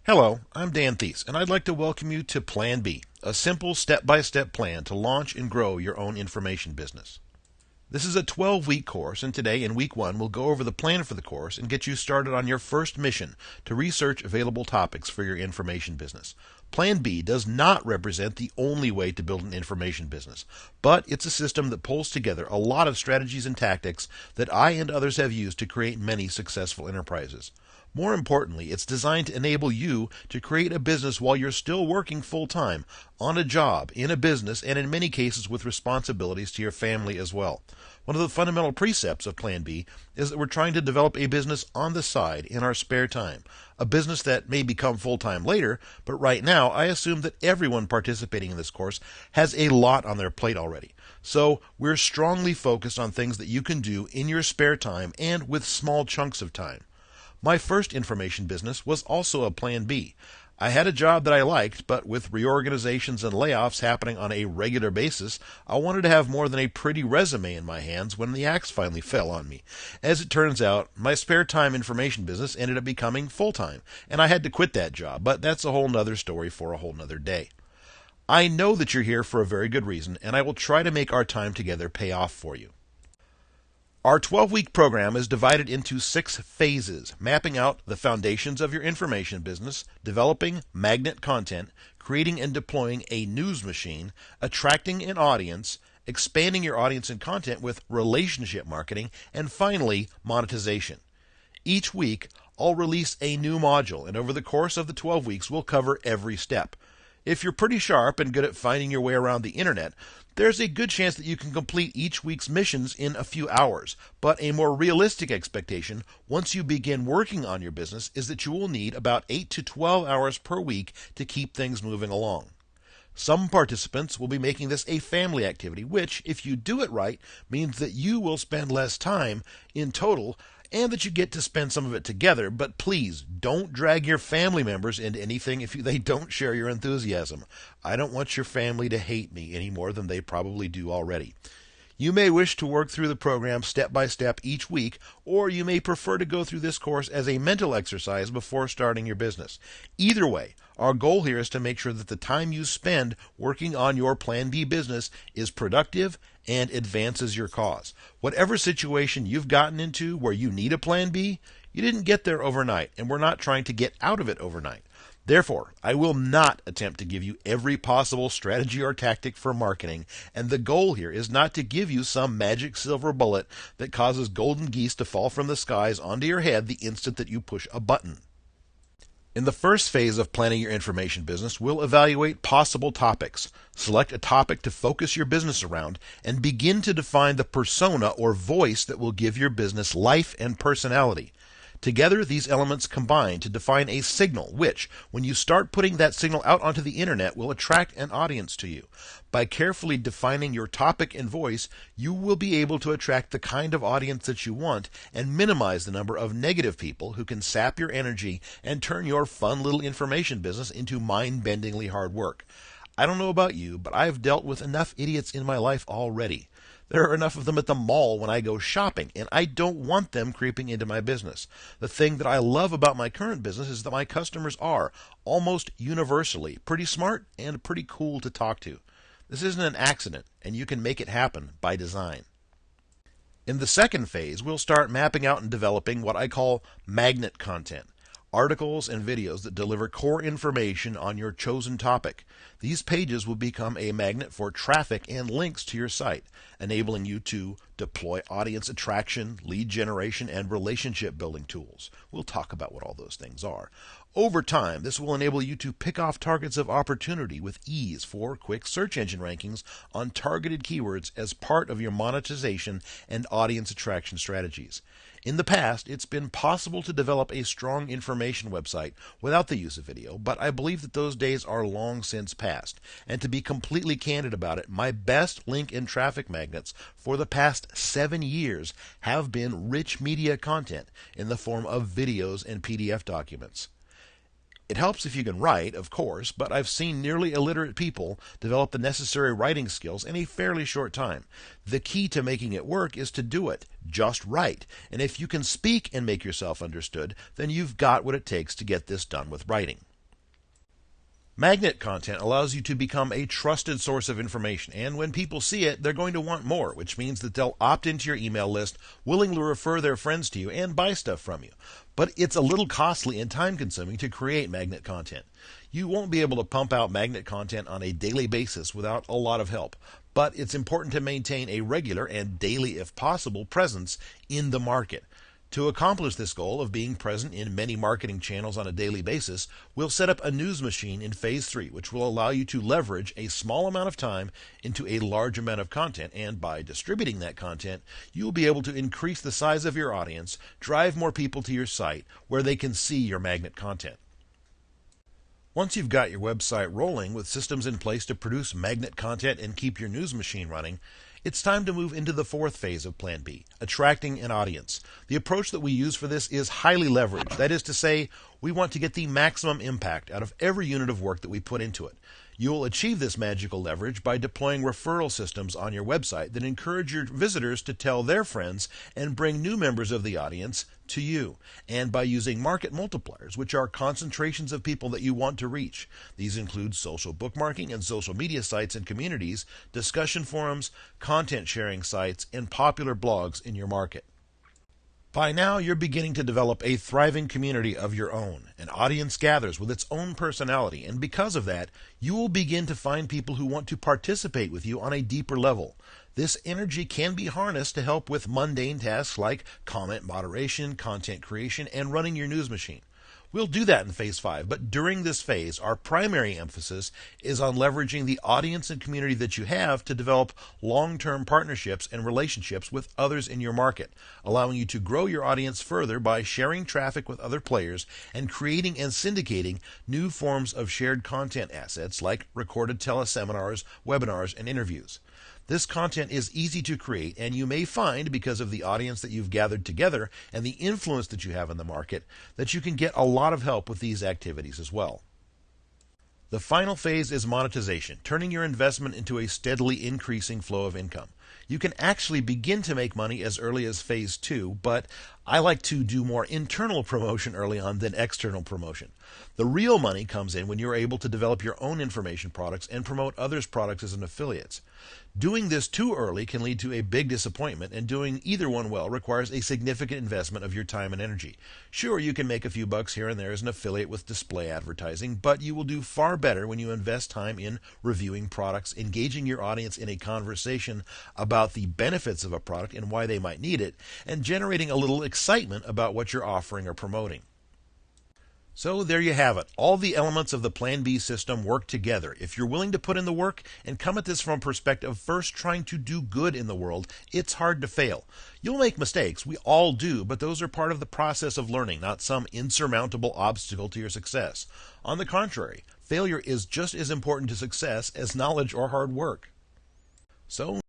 Hello, I'm Dan Thies, and I'd like to welcome you to Plan B, a simple step-by-step plan to launch and grow your own information business. This is a 12-week course, and today in week 1 we'll go over the plan for the course and get you started on your first mission to research available topics for your information business. Plan B does not represent the only way to build an information business, but it's a system that pulls together a lot of strategies and tactics that I and others have used to create many successful enterprises. More importantly, it's designed to enable you to create a business while you're still working full-time, on a job, in a business, and in many cases with responsibilities to your family as well. One of the fundamental precepts of Plan B is that we're trying to develop a business on the side in our spare time, a business that may become full-time later, but right now I assume that everyone participating in this course has a lot on their plate already. So we're strongly focused on things that you can do in your spare time and with small chunks of time. My first information business was also a Plan B. I had a job that I liked, but with reorganizations and layoffs happening on a regular basis, I wanted to have more than a pretty resume in my hands when the axe finally fell on me. As it turns out, my spare time information business ended up becoming full-time, and I had to quit that job, but that's a whole nother story for a whole nother day. I know that you're here for a very good reason, and I will try to make our time together pay off for you. Our 12-week program is divided into 6 phases, mapping out the foundations of your information business, developing magnet content, creating and deploying a news machine, attracting an audience, expanding your audience and content with relationship marketing, and finally, monetization. Each week, I'll release a new module, and over the course of the 12 weeks, we'll cover every step. If you're pretty sharp and good at finding your way around the internet, there's a good chance that you can complete each week's missions in a few hours, but a more realistic expectation once you begin working on your business is that you will need about 8 to 12 hours per week to keep things moving along. Some participants will be making this a family activity, which, if you do it right, means that you will spend less time in total and that you get to spend some of it together, but please don't drag your family members into anything if they don't share your enthusiasm. I don't want your family to hate me any more than they probably do already. You may wish to work through the program step by step each week, or you may prefer to go through this course as a mental exercise before starting your business. Either way, our goal here is to make sure that the time you spend working on your Plan B business is productive and advances your cause. Whatever situation you've gotten into where you need a Plan B, you didn't get there overnight, and we're not trying to get out of it overnight. Therefore, I will not attempt to give you every possible strategy or tactic for marketing, and the goal here is not to give you some magic silver bullet that causes golden geese to fall from the skies onto your head the instant that you push a button. In the first phase of planning your information business, we'll evaluate possible topics, select a topic to focus your business around, and begin to define the persona or voice that will give your business life and personality. Together, these elements combine to define a signal which, when you start putting that signal out onto the internet, will attract an audience to you. By carefully defining your topic and voice, you will be able to attract the kind of audience that you want and minimize the number of negative people who can sap your energy and turn your fun little information business into mind-bendingly hard work. I don't know about you, but I've dealt with enough idiots in my life already. There are enough of them at the mall when I go shopping, and I don't want them creeping into my business. The thing that I love about my current business is that my customers are, almost universally, pretty smart and pretty cool to talk to. This isn't an accident, and you can make it happen by design. In the second phase, we'll start mapping out and developing what I call magnet content. Articles and videos that deliver core information on your chosen topic. These pages will become a magnet for traffic and links to your site, enabling you to deploy audience attraction, lead generation, and relationship building tools. We'll talk about what all those things are. Over time, this will enable you to pick off targets of opportunity with ease for quick search engine rankings on targeted keywords as part of your monetization and audience attraction strategies. In the past, it's been possible to develop a strong information website without the use of video, but I believe that those days are long since past. And to be completely candid about it, my best link and traffic magnets for the past 7 years have been rich media content in the form of videos and PDF documents. It helps if you can write, of course, but I've seen nearly illiterate people develop the necessary writing skills in a fairly short time. The key to making it work is to do it just right, and if you can speak and make yourself understood, then you've got what it takes to get this done with writing. Magnet content allows you to become a trusted source of information, and when people see it, they're going to want more, which means that they'll opt into your email list, willing to refer their friends to you and buy stuff from you. But it's a little costly and time consuming to create magnet content. You won't be able to pump out magnet content on a daily basis without a lot of help, but it's important to maintain a regular and daily, if possible, presence in the market. To accomplish this goal of being present in many marketing channels on a daily basis, we'll set up a news machine in Phase 3, which will allow you to leverage a small amount of time into a large amount of content, and by distributing that content, you will be able to increase the size of your audience, drive more people to your site where they can see your magnet content. Once you've got your website rolling with systems in place to produce magnet content and keep your news machine running, it's time to move into the fourth phase of Plan B, attracting an audience. The approach that we use for this is highly leveraged. That is to say, we want to get the maximum impact out of every unit of work that we put into it. You'll achieve this magical leverage by deploying referral systems on your website that encourage your visitors to tell their friends and bring new members of the audience to you, and by using market multipliers, which are concentrations of people that you want to reach. These include social bookmarking and social media sites and communities, discussion forums, content sharing sites, and popular blogs in your market. By now, you're beginning to develop a thriving community of your own. An audience gathers with its own personality, and because of that, you will begin to find people who want to participate with you on a deeper level. This energy can be harnessed to help with mundane tasks like comment moderation, content creation, and running your news machine. We'll do that in Phase 5, but during this phase, our primary emphasis is on leveraging the audience and community that you have to develop long-term partnerships and relationships with others in your market, allowing you to grow your audience further by sharing traffic with other players and creating and syndicating new forms of shared content assets like recorded teleseminars, webinars, and interviews. This content is easy to create, and you may find, because of the audience that you've gathered together and the influence that you have in the market, that you can get a lot of help with these activities as well. The final phase is monetization, turning your investment into a steadily increasing flow of income. You can actually begin to make money as early as Phase 2, but I like to do more internal promotion early on than external promotion. The real money comes in when you're able to develop your own information products and promote others' products as an affiliate. Doing this too early can lead to a big disappointment, and doing either one well requires a significant investment of your time and energy. Sure, you can make a few bucks here and there as an affiliate with display advertising, but you will do far better when you invest time in reviewing products, engaging your audience in a conversation about the benefits of a product and why they might need it, and generating a little excitement about what you're offering or promoting. So there you have it. All the elements of the Plan B system work together. If you're willing to put in the work and come at this from a perspective of first trying to do good in the world, it's hard to fail. You'll make mistakes. We all do, but those are part of the process of learning, not some insurmountable obstacle to your success. On the contrary, failure is just as important to success as knowledge or hard work. So